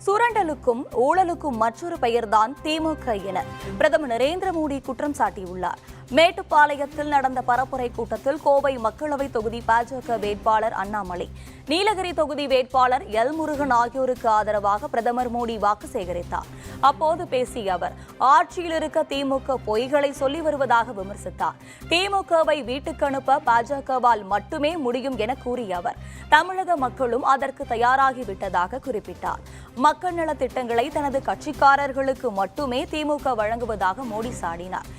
சுரண்டலுக்கும் ஊழலுக்கும் மற்றொரு பெயர்தான் திமுக என பிரதமர் நரேந்திர மோடி குற்றம் சாட்டியுள்ளார். மேட்டுப்பாளையத்தில் நடந்த பரப்புரை கூட்டத்தில் கோவை மக்களவைத் தொகுதி பாஜக வேட்பாளர் அண்ணாமலை, நீலகிரி தொகுதி வேட்பாளர் எல் முருகன் ஆகியோருக்கு ஆதரவாக பிரதமர் மோடி வாக்கு சேகரித்தார். அப்போது பேசிய அவர், ஆட்சியில் இருக்க திமுக பொய்களை சொல்லி வருவதாக விமர்சித்தார். திமுகவை வீட்டுக்கு அனுப்ப பாஜகவால் மட்டுமே முடியும் என கூறிய அவர், தமிழக மக்களும் அதற்கு தயாராகிவிட்டதாக குறிப்பிட்டார். மக்கள் நலத் திட்டங்களை தனது கட்சிக்காரர்களுக்கு மட்டுமே திமுக வழங்குவதாக மோடி சாடினார்.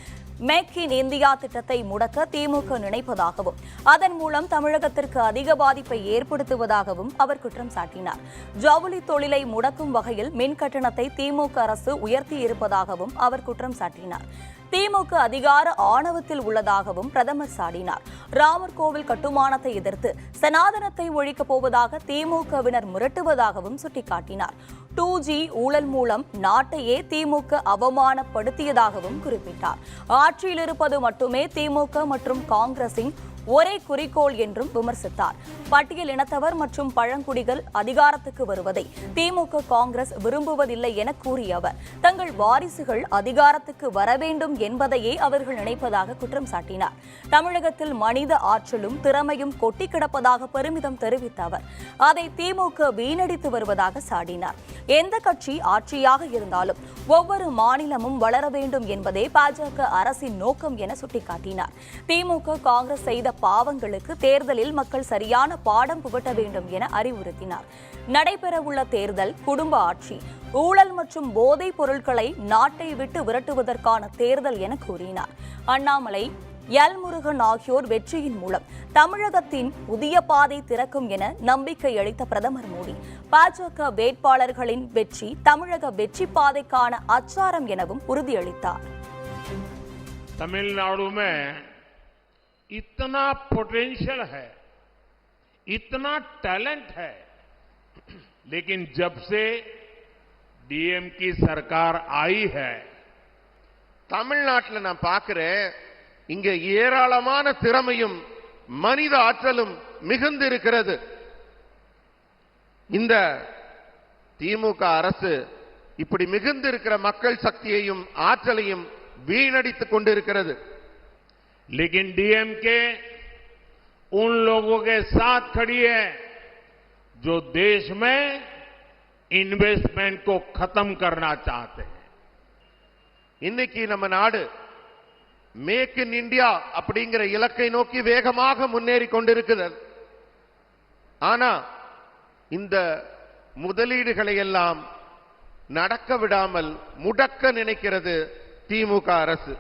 மேக் இன் இந்தியா திட்டத்தை முடக்க திமுக நினைப்பதாகவும் அதன் மூலம் தமிழகத்திற்கு அதிக பாதிப்பை ஏற்படுத்துவதாகவும் அவர் குற்றம் சாட்டினார். ஜவுளி தொழிலை முடக்கும் வகையில் மின் கட்டணத்தை திமுக அரசு உயர்த்தியிருப்பதாகவும் அவர் குற்றம் சாட்டினார். திமுக அதிகார ஆணவத்தில் உள்ளதாகவும் பிரதமர் சாடினார். ராமர் கோவில் கட்டுமானத்தை எதிர்த்து சனாதனத்தை ஒழிக்கப் போவதாக திமுகவினர் மிரட்டுவதாகவும் சுட்டிக்காட்டினார். 2G ஊழல் மூலம் நாட்டையே திமுக அவமானப்படுத்தியதாகவும் குறிப்பிட்டார். ஆட்சியில் இருப்பது மட்டுமே திமுக மற்றும் காங்கிரசின் ஒரே குறிக்கோள் என்றும் விமர்சித்தார். பட்டியல் இனத்தவர் மற்றும் பழங்குடிகள் அதிகாரத்துக்கு வருவதை திமுக காங்கிரஸ் விரும்புவதில்லை என கூறிய அவர், தங்கள் வாரிசுகள் அதிகாரத்துக்கு வர வேண்டும் என்பதையே அவர்கள் நினைப்பதாக குற்றம் சாட்டினார். தமிழகத்தில் மனித ஆற்றலும் திறமையும் கொட்டி கிடப்பதாக பெருமிதம் தெரிவித்த அவர், அதை திமுக வீணடித்து வருவதாக சாடினார். எந்த கட்சி ஆட்சியாக இருந்தாலும் ஒவ்வொரு மாநிலமும் வளர வேண்டும் என்பதே பாஜக அரசின் நோக்கம் என சுட்டிக்காட்டினார். திமுக காங்கிரஸ் செய்த பாவங்களுக்கு தேர்தலில் மக்கள் சரியான பாடம் புகட்ட வேண்டும் என அறிவுறுத்தினார். நடைபெறவுள்ள தேர்தல் குடும்ப ஆட்சி, ஊழல் மற்றும் போதைப் பொருட்களை நாட்டை விட்டு விரட்டுவதற்கான தேர்தல் என கூறினார். அண்ணாமலை, எல் முருகன் ஆகியோர் வெற்றியின் மூலம் தமிழகத்தின் புதிய பாதை திறக்கும் என நம்பிக்கை அளித்த பிரதமர் மோடி, பாஜக வேட்பாளர்களின் வெற்றி தமிழக வெற்றி பாதைக்கான அச்சாரம் எனவும் உறுதியளித்தார். तमिलनाडु में इतना पोटेंशियल है, इतना टैलेंट है, लेकिन जब से डीएम की सरकार आई है, தமிழ்நாட்டில் நான் பார்க்கிறேன், இங்க ஏராளமான திறமையும் மனித ஆற்றலும் மிகுந்து இருக்கிறது. இந்த திமுக அரசு இப்படி மிகுந்து இருக்கிற மக்கள் சக்தியையும் ஆற்றலையும் வீணடித்துக் கொண்டிருக்கிறது. लेकिन डीएमके उन लोगों के साथ खड़ी है जो देश में इन्वेस्टमेंट को खत्म करना चाहते हैं. இன்னைக்கு நம்ம நாடு மேக் இன் இந்தியா அப்படிங்கிற இலக்கை நோக்கி வேகமாக முன்னேறி கொண்டிருக்கிறது. ஆனா இந்த முதலீடுகளை எல்லாம் நடக்க விடாமல் முடக்க நினைக்கிறது திமுக அரசு.